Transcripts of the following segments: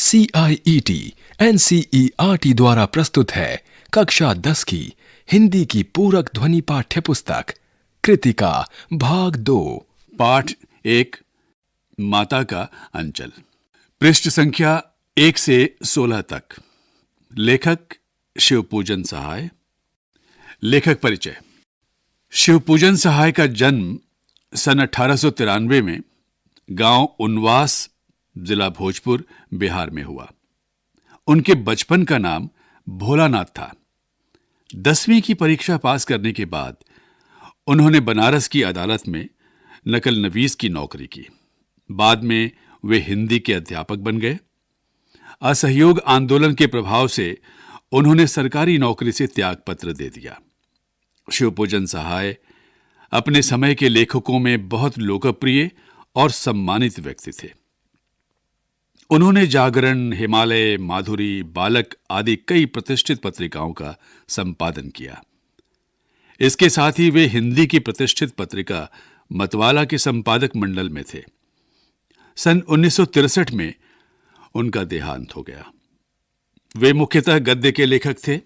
CIET NCERT द्वारा प्रस्तुत है कक्षा 10 की हिंदी की पूरक ध्वनि पाठ्य पुस्तक कृतिका भाग 2 पाठ 1 माता का अंचल। पृष्ठ संख्या 1 से 16 तक। लेखक शिवपूजन सहाय। लेखक परिचय। शिवपूजन सहाय का जन्म सन 1893 में गांव उनवास, जिला भोजपुर, बिहार में हुआ। उनके बचपन का नाम भोलानाथ था। 10वीं की परीक्षा पास करने के बाद उन्होंने बनारस की अदालत में नकल नवीस की नौकरी की। बाद में वे हिंदी के अध्यापक बन गए। असहयोग आंदोलन के प्रभाव से उन्होंने सरकारी नौकरी से त्यागपत्र दे दिया। शिवपूजन सहाय अपने समय के लेखकों में बहुत लोकप्रिय और सम्मानित व्यक्ति थे। उन्होंने जागरण, हिमालय, माधुरी, बालक आदि कई प्रतिष्ठित पत्रिकाओं का संपादन किया। इसके साथ ही वे हिंदी की प्रतिष्ठित पत्रिका मतवाला के संपादक मंडल में थे। सन 1963 में उनका देहांत हो गया। वे मुख्यतः गद्य के लेखक थे।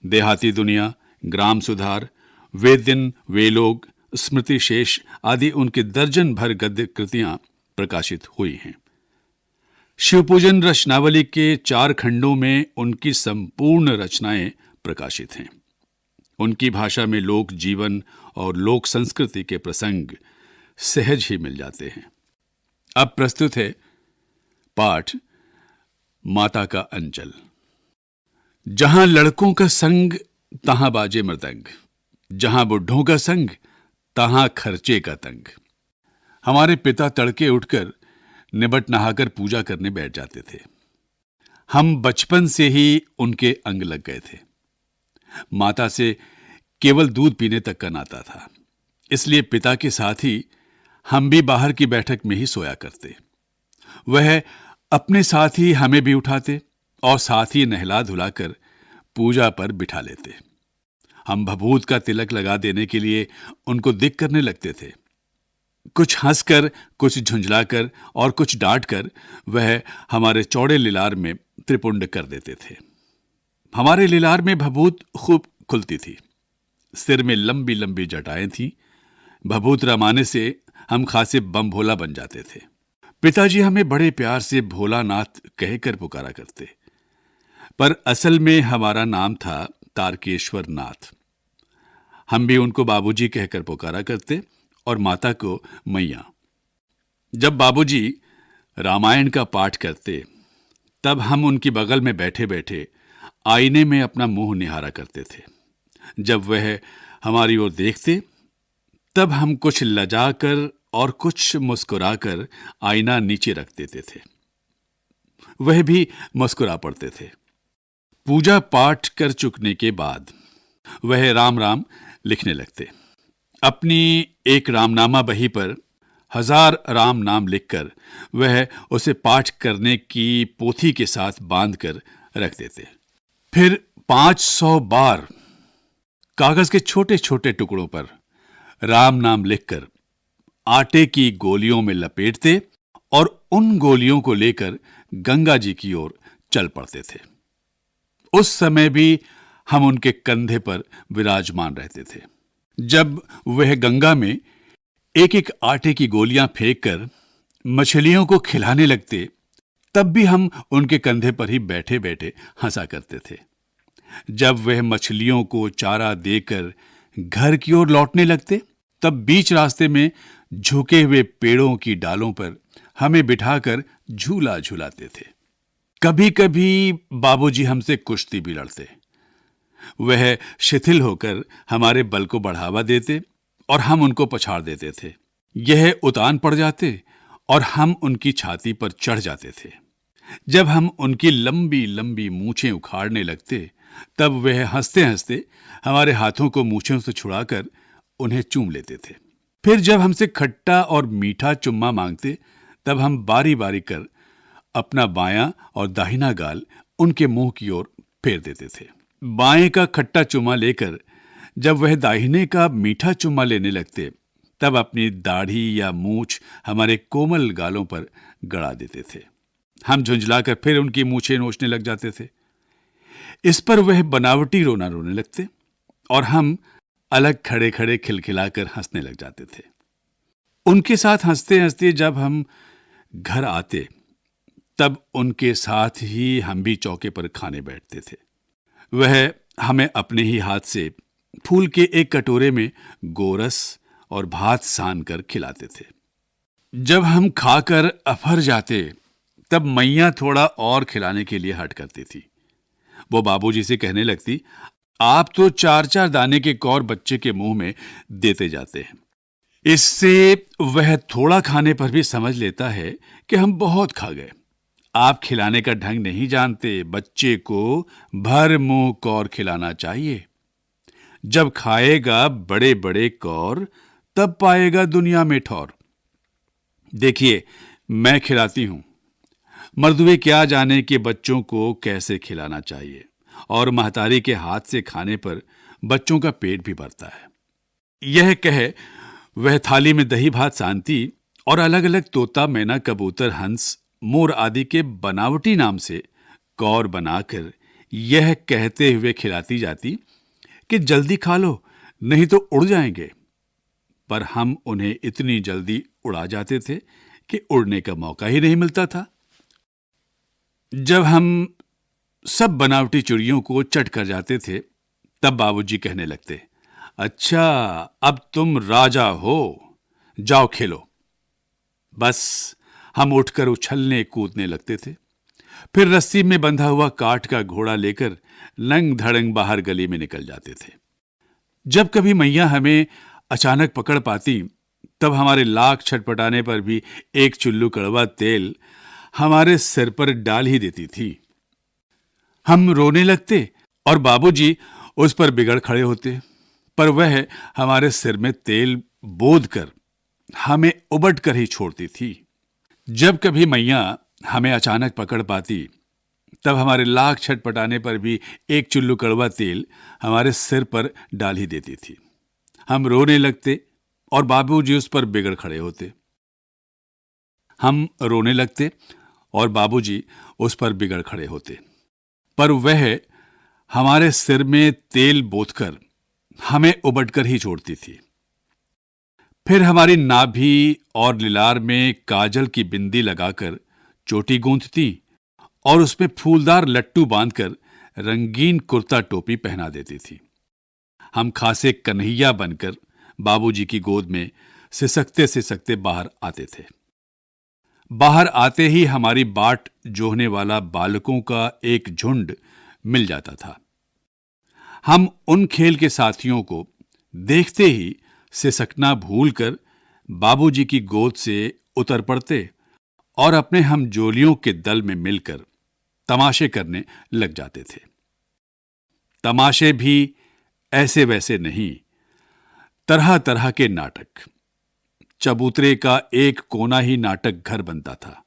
देहाती दुनिया, ग्राम सुधार, वे दिन वे लोग, स्मृति शेष आदि उनके दर्जन भर गद्य कृतियां प्रकाशित हुई हैं। शिवपूजन रचनावली के 4 खंडों में उनकी संपूर्ण रचनाएं प्रकाशित हैं। उनकी भाषा में लोक जीवन और लोक संस्कृति के प्रसंग सहज ही मिल जाते हैं। अब प्रस्तुत है पाठ माता का अंचल। जहां लड़कों का संग तहां बाजे मृदंग, जहां बुढ़ों का संग तहां खर्चे का तंग। हमारे पिता तड़के उठकर निबट नहाकर पूजा करने बैठ जाते थे। हम बचपन से ही उनके अंग लग गए थे। माता से केवल दूध पीने तक का नाता था, इसलिए पिता के साथ ही हम भी बाहर की बैठक में ही सोया करते। वह अपने साथ ही हमें भी उठाते और साथ ही नहला धुलाकर पूजा पर बिठा लेते। हम भभूत का तिलक लगा देने के लिए उनको दिक करने लगते थे। कुछ हंसकर, कुछ झुंझलाकर और कुछ डांटकर वह हमारे चौड़े लिलार में त्रिपुंड कर देते थे। हमारे लिलार में भभूत खूब खुलती थी। सिर में लंबी लंबी जटाएं थीं। भभूत रमाने से हम खासे बम भोला बन जाते थे। पिताजी हमें बड़े प्यार से भोलानाथ कहकर पुकारा करते, पर असल में हमारा नाम था तारकेश्वर नाथ। हम भी उनको बाबूजी कहकर पुकारा करते और माता को मैया। जब बाबूजी रामायण का पाठ करते, तब हम उनकी बगल में बैठे बैठे आईने में अपना मुंह निहारा करते थे। जब वह हमारी ओर देखते, तब हम कुछ लजाकर और कुछ मुस्कुराकर आईना नीचे रख देते थे। वह भी मुस्कुरा पड़ते थे। पूजा पाठ कर चुकने के बाद वह राम राम लिखने लगते। अपनी एक रामनामा बही पर 1000 राम नाम लिखकर वह उसे पाठ करने की पोथी के साथ बांधकर रख देते। फिर 500 बार कागज के छोटे छोटे टुकड़ों पर राम नाम लिखकर आटे की गोलियों में लपेटते और उन गोलियों को लेकर गंगा जी की ओर चल पड़ते थे। उस समय भी हम उनके कंधे पर विराजमान रहते थे। जब वह गंगा में एक एक आटे की गोलियां फेंककर मछलियों को खिलाने लगते, तब भी हम उनके कंधे पर ही बैठे बैठे हंसा करते थे। जब वह मछलियों को चारा देकर घर की ओर लौटने लगते, तब बीच रास्ते में झुके हुए पेड़ों की डालों पर हमें बिठाकर झूला झूलाते थे। कभी कभी बाबूजी हमसे कुश्ती भी लड़ते। वह शिथिल होकर हमारे बल को बढ़ावा देते और हम उनको पछाड़ देते थे। यह उतान पड़ जाते और हम उनकी छाती पर चढ़ जाते थे। जब हम उनकी लंबी लंबी मूछें उखाड़ने लगते, तब वह हंसते हंसते हमारे हाथों को मूछों से छुड़ाकर उन्हें चूम लेते थे। फिर जब हमसे खट्टा और मीठा चुम्मा मांगते, तब हम बारी बारी कर अपना बायां और दाहिना गाल उनके मुंह की ओर फेर देते थे। बाएं का खट्टा चुम्मा लेकर जब वह दाहिने का मीठा चुम्मा लेने लगते, तब अपनी दाढ़ी या मूछ हमारे कोमल गालों पर गड़ा देते थे। हम झुंझलाकर फिर उनकी मूछें नोचने लग जाते थे। इस पर वह बनावटी रोना रोने लगते और हम अलग खड़े खड़े खिलखिलाकर हंसने लग जाते थे। उनके साथ हंसते हंसते जब हम घर आते तब उनके साथ ही हम भी चौके पर खाने बैठते थे। वह हमें अपने ही हाथ से फूल के एक कटोरे में गोरस और भात सान कर खिलाते थे। जब हम खाकर अफर जाते तब मैया थोड़ा और खिलाने के लिए हट करती थी। वो बाबूजी से कहने लगती, आप तो 4-4 दाने के कौर बच्चे के मुंह में देते जाते हैं। इससे वह थोड़ा खाने पर भी समझ लेता है कि हम बहुत खा गए। आप खिलाने का ढंग नहीं जानते, बच्चे को भर मुंह कौर खिलाना चाहिए। जब खाएगा बड़े बड़े कौर तब पाएगा दुनिया में ठौर। देखिए, मैं खिलाती हूं, मर्दुए क्या जाने कि बच्चों को कैसे खिलाना चाहिए, और महतारी के हाथ से खाने पर बच्चों का पेट भी भरता है। यह कह वह थाली में दही भात सानती और अलग अलग तोता, मैना, कबूतर, हंस, मोर आदि के बनावटी नाम से कौर बनाकर यह कहते हुए खिलाती जाती कि जल्दी खा लो नहीं तो उड़ जाएंगे। पर हम उन्हें इतनी जल्दी उड़ा जाते थे कि उड़ने का मौका ही नहीं मिलता था। जब हम सब बनावटी चिड़ियों को चट कर जाते थे तब बाबूजी कहने लगते, अच्छा अब तुम राजा हो, जाओ खेलो। बस हम उठकर उछलने कूदने लगते थे। फिर रस्सी में बंधा हुआ काठ का घोड़ा लेकर नंग धड़ंग बाहर गली में निकल जाते थे। जब कभी मैया हमें अचानक पकड़ पाती तब हमारे लाख छटपटाने पर भी एक चुल्लू कड़वा तेल हमारे सिर पर डाल ही देती थी। हम रोने लगते और बाबूजी उस पर बिगड़ खड़े होते, पर वह हमारे सिर में तेल बोद कर हमें उबट कर ही छोड़ती थी। जब कभी मैया हमें अचानक पकड़ पाती तब हमारे लाख छटपटाने पर भी एक चुल्लू कड़वा तेल हमारे सिर पर डाल ही देती थी। हम रोने लगते और बाबूजी उस पर बिगड़ खड़े होते। हम रोने लगते और बाबूजी उस पर बिगड़ खड़े होते, पर वह हमारे सिर में तेल बोतकर हमें उबटकर ही छोड़ती थी। फिर हमारी नाभि और लिलार में काजल की बिंदी लगाकर चोटी गूंथती और उसमें फूलदार लट्टू बांधकर रंगीन कुर्ता टोपी पहना देती थी। हम खासे कन्हैया बनकर बाबूजी की गोद में सिसकते सिसकते बाहर आते थे। बाहर आते ही हमारी बाट जोहने वाला बालकों का एक झुंड मिल जाता था। हम उन खेल के साथियों को देखते ही सिसकना भूलकर बाबूजी की गोद से उतर पड़ते और अपने हम जोलियों के दल में मिलकर तमाशे करने लग जाते थे। तमाशे भी ऐसे वैसे नहीं, तरह तरह के नाटक। चबूतरे का एक कोना ही नाटक घर बनता था।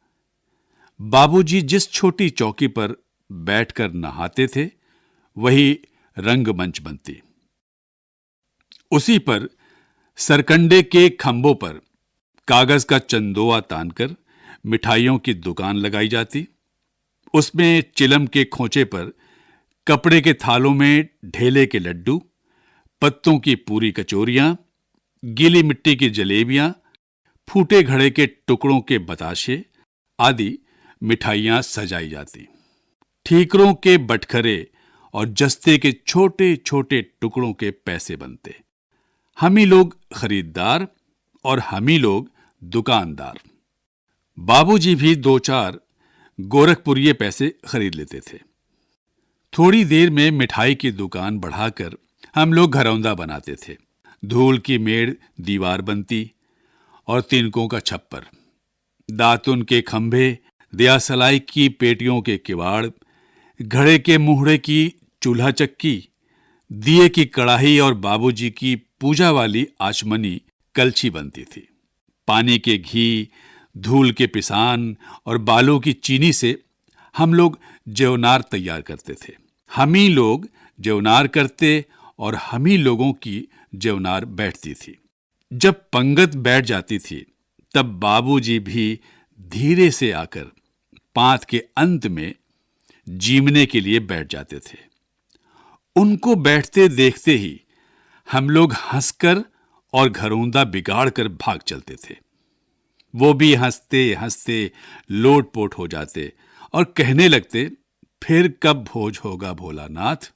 बाबूजी जिस छोटी चौकी पर बैठकर नहाते थे वही रंगमंच बनती। उसी पर सरकंडे के खंभों पर कागज का चंदोआ तानकर मिठाइयों की दुकान लगाई जाती। उसमें चिलम के खोंचे पर कपड़े के थालों में ढेले के लड्डू, पत्तों की पूरी कचोरियां, गीली मिट्टी की जलेबियां, फूटे घड़े के टुकड़ों के बताशे आदि मिठाइयां सजाई जाती। ठीकरों के बटखरे और जस्ते के छोटे छोटे टुकड़ों के पैसे बनते। हम ही लोग खरीददार और हम ही लोग दुकानदार। बाबूजी भी 2-4 गोरखपुरिये पैसे खरीद लेते थे। थोड़ी देर में मिठाई की दुकान बढ़ाकर हम लोग घरौंदा बनाते थे। धूल की मेड़ दीवार बनती और तिनकों का छप्पर, दातुन के खंभे, दियासलाई की पेटियों के किवाड़, घड़े के मुहड़े की चूल्हा चक्की, दिए की कड़ाही और बाबूजी की पूजा वाली आचमनी कलछी बनती थी। पानी के घी, धूल के पिसान और बालों की चीनी से हम लोग जेवनार तैयार करते थे। हम ही लोग जेवनार करते और हम ही लोगों की जेवनार बैठती थी। जब पंगत बैठ जाती थी तब बाबूजी भी धीरे से आकर पांत के अंत में जीमने के लिए बैठ जाते थे। उनको बैठते देखते ही हम लोग हंसकर और घरौंदा बिगाड़कर भाग चलते थे। वो भी हंसते हंसते लोटपोट हो जाते और कहने लगते, फिर कब भोज होगा भोलानाथ।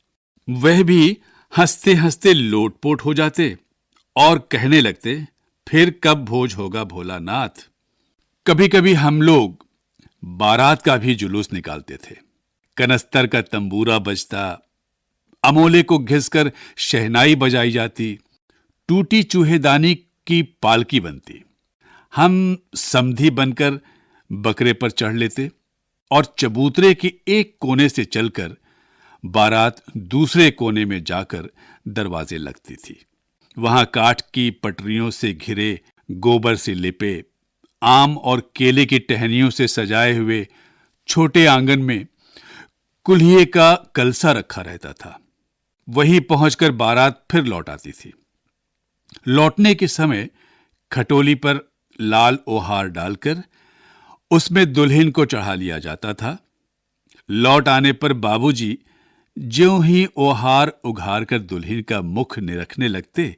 वह भी हंसते हंसते लोटपोट हो जाते और कहने लगते, फिर कब भोज होगा भोलानाथ। कभी कभी हम लोग बारात का भी जुलूस निकालते थे। कनस्तर का तंबूरा बजता, अमोले को घिसकर शहनाई बजाई जाती, टूटी चूहेदानी की पालकी बनती। हम समधी बनकर बकरे पर चढ़ लेते और चबूतरे के एक कोने से चलकर बारात दूसरे कोने में जाकर दरवाजे लगती थी। वहां काठ की पटरियों से घिरे, गोबर से लिपे, आम और केले की टहनियों से सजाए हुए छोटे आंगन में कुल्हिए का कलसा रखा रहता था। वहीं पहुंचकर बारात फिर लौट आती थी। लौटने के समय खटोली पर लाल ओहार डालकर उसमें दुल्हन को चढ़ा लिया जाता था। लौट आने पर बाबूजी ज्यों ही ओहार उघार कर दुल्हन का मुख निरखने लगते,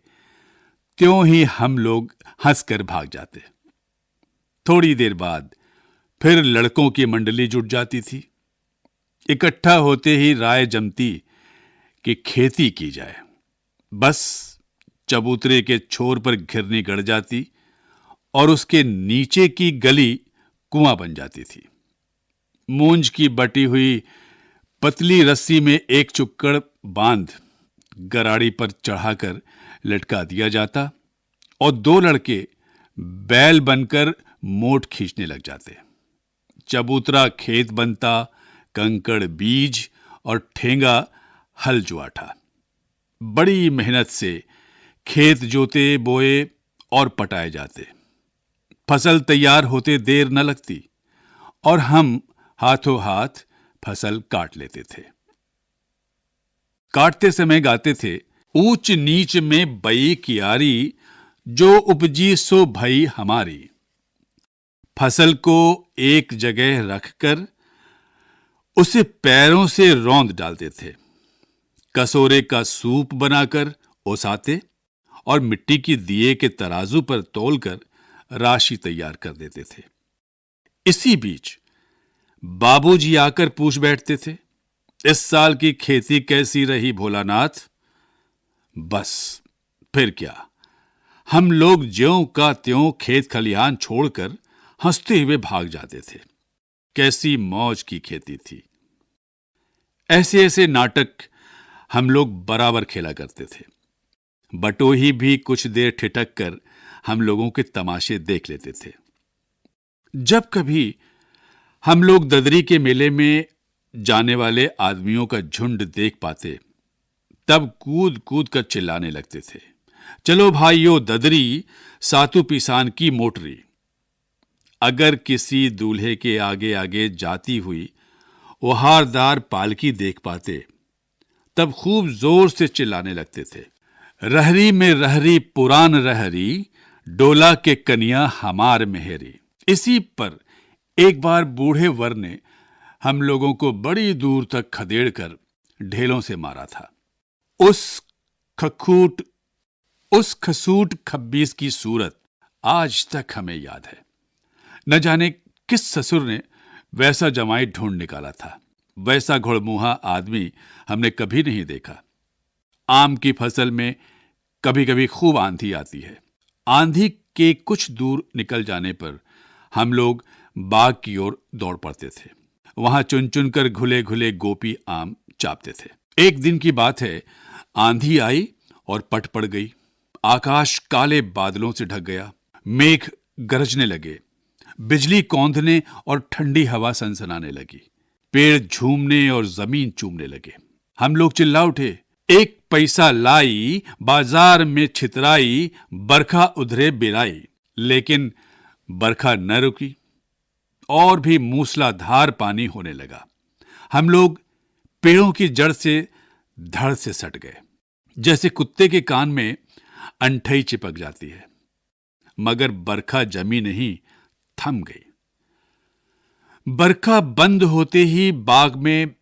त्यों ही हम लोग हंसकर भाग जाते। थोड़ी देर बाद फिर लड़कों की मंडली जुट जाती थी। इकट्ठा होते ही राय जमती कि खेती की जाए। बस चबूतरे के छोर पर घिरनी गड़ जाती और उसके नीचे की गली कुआं बन जाती थी। मूंज की बटी हुई पतली रस्सी में एक चुक्कड़ बांध गराड़ी पर चढ़ाकर लटका दिया जाता और दो लड़के बैल बनकर मोट खींचने लग जाते। चबूतरा खेत बनता, कंकड़ बीज और ठेंगा हल जुआठा। बड़ी मेहनत से खेत जोते, बोए और पटाए जाते। फसल तैयार होते देर न लगती और हम हाथों हाथ फसल काट लेते थे। काटते समय गाते थे, ऊंच नीच में बई कियारी, जो उपजी सो भई हमारी। फसल को एक जगह रखकर उसे पैरों से रौंद डालते थे। कसोरे का सूप बनाकर ओसाते और मिट्टी की दिए के तराजू पर तोलकर राशि तैयार कर देते थे। इसी बीच बाबूजी आकर पूछ बैठते थे, इस साल की खेती कैसी रही भोलानाथ। बस फिर क्या, हम लोग ज्यों का त्यों खेत खलिहान छोड़कर हंसते हुए भाग जाते थे। कैसी मौज की खेती थी। ऐसे ऐसे नाटक हम लोग बराबर खेला करते थे। बटोही भी कुछ देर ठिठक कर हम लोगों के तमाशे देख लेते थे। जब कभी हम लोग ददरी के मेले में जाने वाले आदमियों का झुंड देख पाते, तब कूद कूद कर चिल्लाने लगते थे, चलो भाइयों ददरी, सातु पिसान की मोटरी। अगर किसी दूल्हे के आगे आगे जाती हुई ओहारदार पालकी देख पाते, तब खूब जोर से चिल्लाने लगते थे, रहरी में रहरी पुरान रहरी, डोला के कनिया हमार मेहरी। इसी पर एक बार बूढ़े वर ने हम लोगों को बड़ी दूर तक खदेड़कर ढेलों से मारा था। उस खसूट खब्बीस की सूरत आज तक हमें याद है। न जाने किस ससुर ने वैसा जमाई ढूंढ निकाला था। वैसा घुड़मुहा आदमी हमने कभी नहीं देखा। आम की फसल में कभी कभी खूब आंधी आती है। आंधी के कुछ दूर निकल जाने पर हम लोग बाग की ओर दौड़ पड़ते थे। वहां चुन चुन कर घुले घुले गोपी आम चापते थे। एक दिन की बात है, आंधी आई और पट पड़ गई। आकाश काले बादलों से ढक गया। मेघ गरजने लगे, बिजली कौंधने और ठंडी हवा सनसनाने लगी। पेड़ झूमने और जमीन चूमने लगे। हम लोग चिल्ला उठे, एक पैसा लाई, बाजार में छितराई, बरखा उधरे बिराई। लेकिन बरखा न रुकी और भी मूसलाधार पानी होने लगा। हम लोग पेड़ों की जड़ से धड़ से सट गए, जैसे कुत्ते के कान में अंठई चिपक जाती है। मगर बरखा जमी नहीं, थम गई। बरखा बंद होते ही बाग में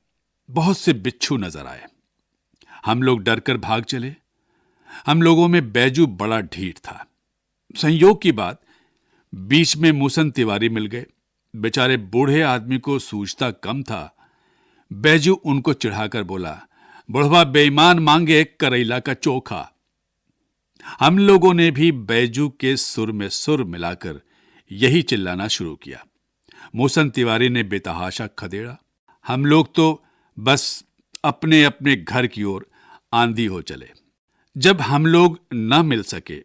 बहुत से बिच्छू नजर आए। हम लोग डरकर भाग चले। हम लोगों में बैजू बड़ा ढीठ था। संयोग की बात, बीच में मूसन तिवारी मिल गए। बेचारे बूढ़े आदमी को सूझता कम था। बैजू उनको चिढ़ाकर बोला, बुढ़वा बेईमान मांगे करेला का चोखा। हम लोगों ने भी बैजू के सुर में सुर मिलाकर यही चिल्लाना शुरू किया। मूसन तिवारी ने बेतहाशा खदेड़ा। हम लोग तो बस अपने अपने घर की ओर आंधी हो चले। जब हम लोग न मिल सके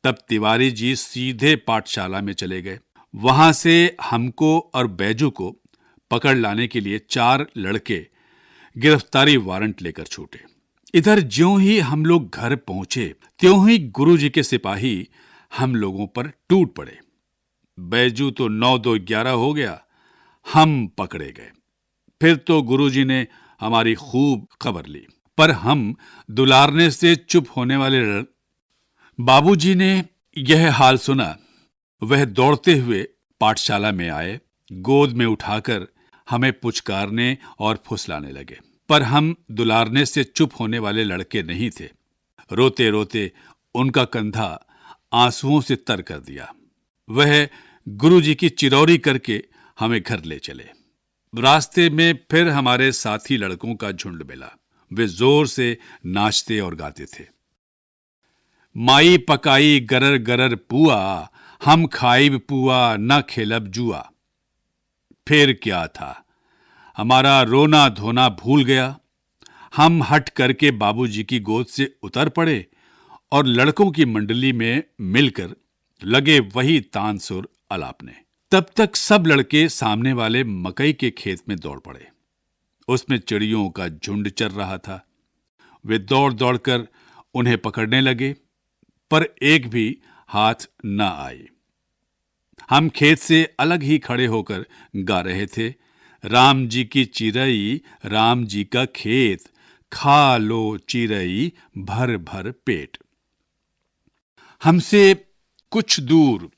तब तिवारी जी सीधे पाठशाला में चले गए। वहां से हमको और बैजू को पकड़ लाने के लिए 4 लड़के गिरफ्तारी वारंट लेकर छूटे। इधर ज्यों ही हम लोग घर पहुंचे त्यों ही गुरुजी के सिपाही हम लोगों पर टूट पड़े। बैजू तो 9-2-11 हो गया। हम पकड़े गए। फिर तो गुरुजी ने हमारी खूब खबर ली, पर हम दुलारने से चुप होने वाले बाबूजी ने यह हाल सुना। वह दौड़ते हुए पाठशाला में आए, गोद में उठाकर हमें पुचकारने और फुसलाने लगे। पर हम दुलारने से चुप होने वाले लड़के नहीं थे। रोते रोते उनका कंधा आंसुओं से तर कर दिया। वह गुरुजी की चिरौरी करके हमें घर ले चले। रास्ते में फिर हमारे साथी लड़कों का झुंड मिला। वे जोर से नाचते और गाते थे। माई पकाई गरर गरर पुआ, हम खाइब पुआ न खेलब जुआ। फिर क्या था, हमारा रोना धोना भूल गया। हम हट करके बाबूजी की गोद से उतर पड़े और लड़कों की मंडली में मिलकर लगे वही तानसुर अलापने। तब तक सब लड़के सामने वाले मकई के खेत में दौड़ पड़े। उसमें चिड़ियों का झुंड चर रहा था। वे दौड़ दौड़कर उन्हें पकड़ने लगे, पर एक भी हाथ न आई। हम खेत से अलग ही खड़े होकर गा रहे थे, राम जी की चिरई राम जी का खेत, खा लो चिरई भर भर पेट। हमसे कुछ दूर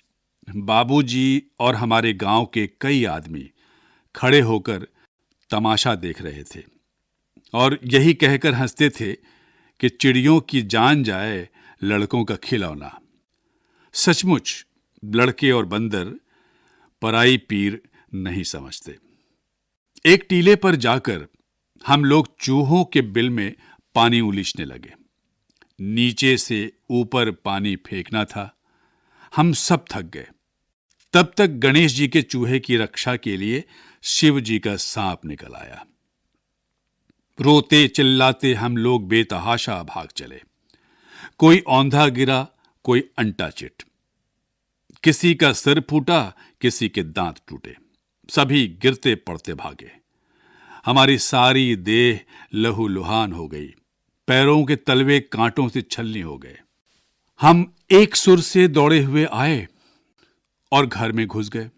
बाबूजी और हमारे गांव के कई आदमी खड़े होकर तमाशा देख रहे थे और यही कहकर हंसते थे कि चिड़ियों की जान जाए लड़कों का खिलौना। सचमुच लड़के और बंदर पराई पीर नहीं समझते। एक टीले पर जाकर हम लोग चूहों के बिल में पानी उलीचने लगे। नीचे से ऊपर पानी फेंकना था। हम सब थक गए। तब तक गणेश जी के चूहे की रक्षा के लिए शिव जी का सांप निकल आया। रोते चिल्लाते हम लोग बेतहाशा भाग चले। कोई औंधा गिरा, कोई अंटा चिट। किसी का सिर फूटा, किसी के दांत टूटे। सभी गिरते पड़ते भागे। हमारी सारी देह लहूलुहान हो गई। पैरों के तलवे कांटों से छलनी हो गए। हम एक सुर से दौड़े हुए आए और घर में घुस गए।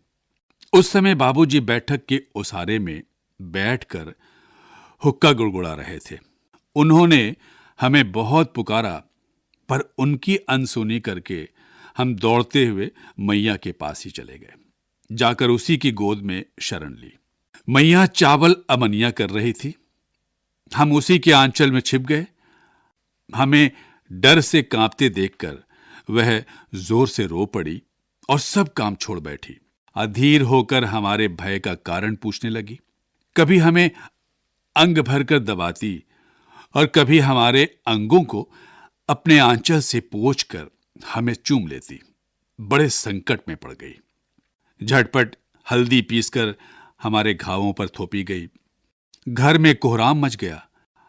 उस समय बाबूजी बैठक के उसारे में बैठकर हुक्का गुड़गुड़ा रहे थे। उन्होंने हमें बहुत पुकारा, पर उनकी अनसुनी करके हम दौड़ते हुए मैया के पास ही चले गए। जाकर उसी की गोद में शरण ली। मैया चावल अमनिया कर रही थी। हम उसी के आंचल में छिप गए। हमें डर से कांपते देखकर वह जोर से रो पड़ी और सब काम छोड़ बैठी। अधीर होकर हमारे भय का कारण पूछने लगी। कभी हमें अंग भरकर दबाती और कभी हमारे अंगों को अपने आंचल से पोंछकर हमें चूम लेती। बड़े संकट में पड़ गई। झटपट हल्दी पीसकर हमारे घावों पर थोपी गई। घर में कोहराम मच गया।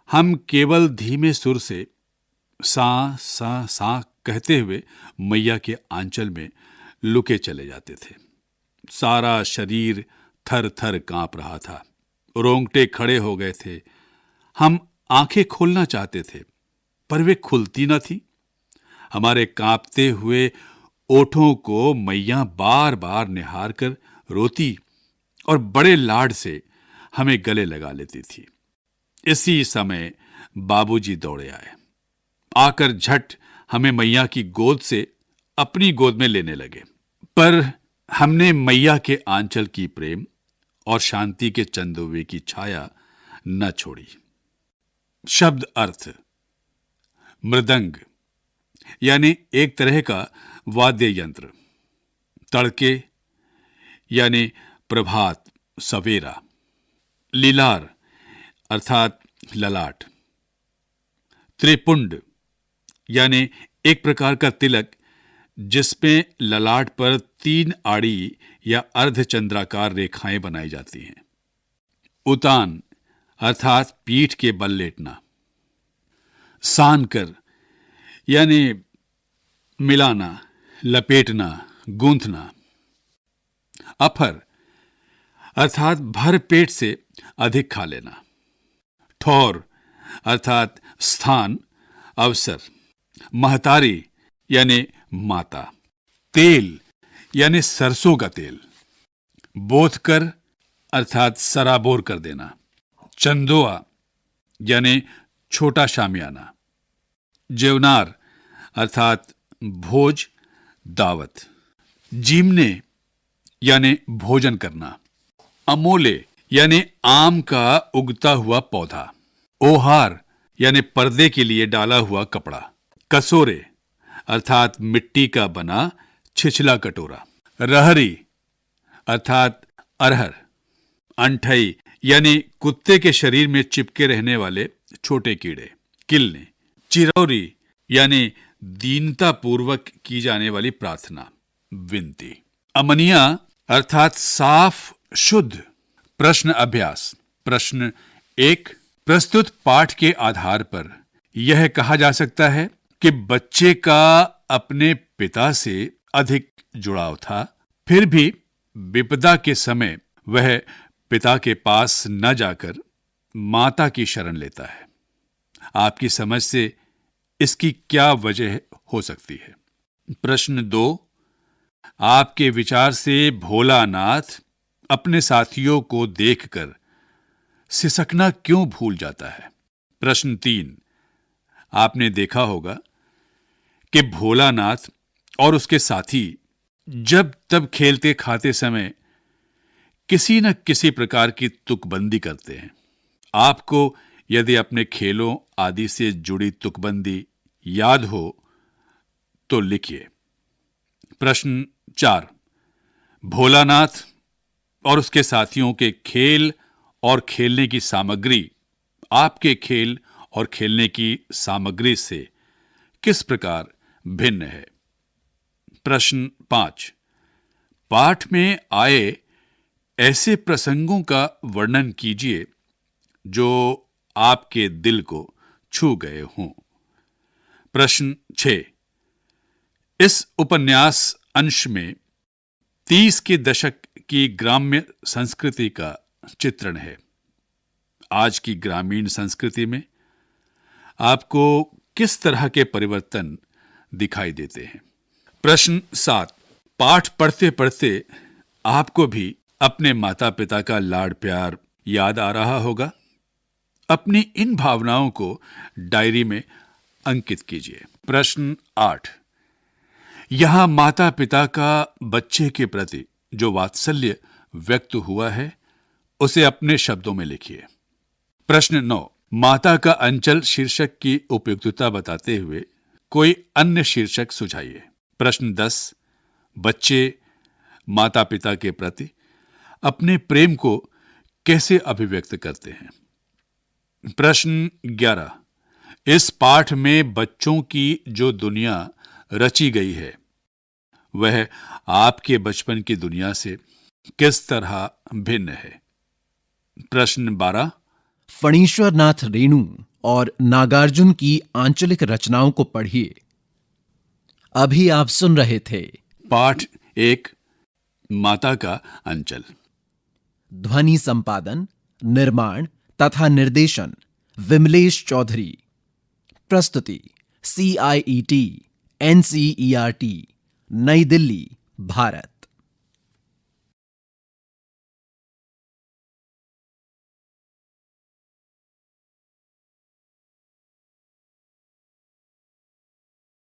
हम केवल धीमे सुर से सा सा सा कहते हुए मैया के आंचल में लुके चले जाते थे। सारा शरीर थर थर कांप रहा था। रोंगटे खड़े हो गए थे। हम आंखें खोलना चाहते थे, पर वे खुलती न थी। हमारे कांपते हुए ओठों को मैया बार बार निहार कर रोती और बड़े लाड से हमें गले लगा लेती थी। इसी समय बाबूजी दौड़े आए। आकर झट हमें मैया की गोद से अपनी गोद में लेने लगे। पर हमने मैया के आंचल की प्रेम और शांति के चंदोवे की छाया न छोड़ी। शब्द अर्थ। मृदंग यानी एक तरह का वाद्य यंत्र। तड़के यानी प्रभात, सवेरा। लीलार अर्थात ललाट। त्रिपुंड यानी एक प्रकार का तिलक जिसमें ललाट पर 3 आड़ी या अर्धचंद्राकार रेखाएं बनाई जाती हैं। उतान अर्थात पीठ के बल लेटना। सानकर यानी मिलाना, लपेटना, गूंथना। अफर अर्थात भर पेट से अधिक खा लेना। ठौर अर्थात स्थान, अवसर। महतारी यानी माता। तेल यानी सरसों का तेल। बोथकर अर्थात सराबोर कर देना। चंदोआ यानी छोटा शामियाना। जेवनार अर्थात भोज, दावत। जीमने यानी भोजन करना। अमोले यानी आम का उगता हुआ पौधा। ओहार यानी पर्दे के लिए डाला हुआ कपड़ा। कसोरे अर्थात मिट्टी का बना छिछला कटोरा। रहरी अर्थात अरहर। अंठई यानी कुत्ते के शरीर में चिपके रहने वाले छोटे कीड़े। किलने। चिरौरी यानी दीनता पूर्वक की जाने वाली प्रार्थना, विनती। अमनिया अर्थात साफ, शुद्ध। प्रश्न अभ्यास। प्रश्न 1। प्रस्तुत पाठ के आधार पर यह कहा जा सकता है कि बच्चे का अपने पिता से अधिक जुड़ाव था, फिर भी विपदा के समय वह पिता के पास न जाकर माता की शरण लेता है। आपकी समझ से इसकी क्या वजह हो सकती है? प्रश्न 2। आपके विचार से भोलानाथ अपने साथियों को देखकर सिसकना क्यों भूल जाता है? प्रश्न 3। आपने देखा होगा कि भोलानाथ और उसके साथी जब तब खेलते खाते समय किसी न किसी प्रकार की तुकबंदी करते हैं। आपको यदि अपने खेलों आदि से जुड़ी तुकबंदी याद हो तो लिखिए। प्रश्न 4। भोलानाथ और उसके साथियों के खेल और खेलने की सामग्री आपके खेल और खेलने की सामग्री से किस प्रकार भिन्न है? प्रश्न 5। पाठ में आए ऐसे प्रसंगों का वर्णन कीजिए जो आपके दिल को छू गए हों। प्रश्न 6। इस उपन्यास अंश में 30 के दशक की ग्राम्य संस्कृति का चित्रण है। आज की ग्रामीण संस्कृति में आपको किस तरह के परिवर्तन दिखाई देते हैं? प्रश्न 7। पाठ पढ़ते पढ़ते आपको भी अपने माता पिता का लाड प्यार याद आ रहा होगा। अपनी इन भावनाओं को डायरी में अंकित कीजिए। प्रश्न 8। यहां माता पिता का बच्चे के प्रति जो वात्सल्य व्यक्त हुआ है उसे अपने शब्दों में लिखिए। प्रश्न 9। माता का अंचल शीर्षक की उपयुक्तता बताते हुए कोई अन्य शीर्षक सुझाइए। प्रश्न 10। बच्चे माता पिता के प्रति अपने प्रेम को कैसे अभिव्यक्त करते हैं? प्रश्न 11। इस पाठ में बच्चों की जो दुनिया रची गई है वह आपके बचपन की दुनिया से किस तरह भिन्न है? प्रश्न 12। फणीश्वरनाथ रेणु और नागार्जुन की आंचलिक रचनाओं को पढ़िए। अभी आप सुन रहे थे पाठ 1 माता का अंचल। ध्वनि संपादन, निर्माण तथा निर्देशन विमलेश चौधरी। प्रस्तुति CIET NCERT, नई दिल्ली, भारत।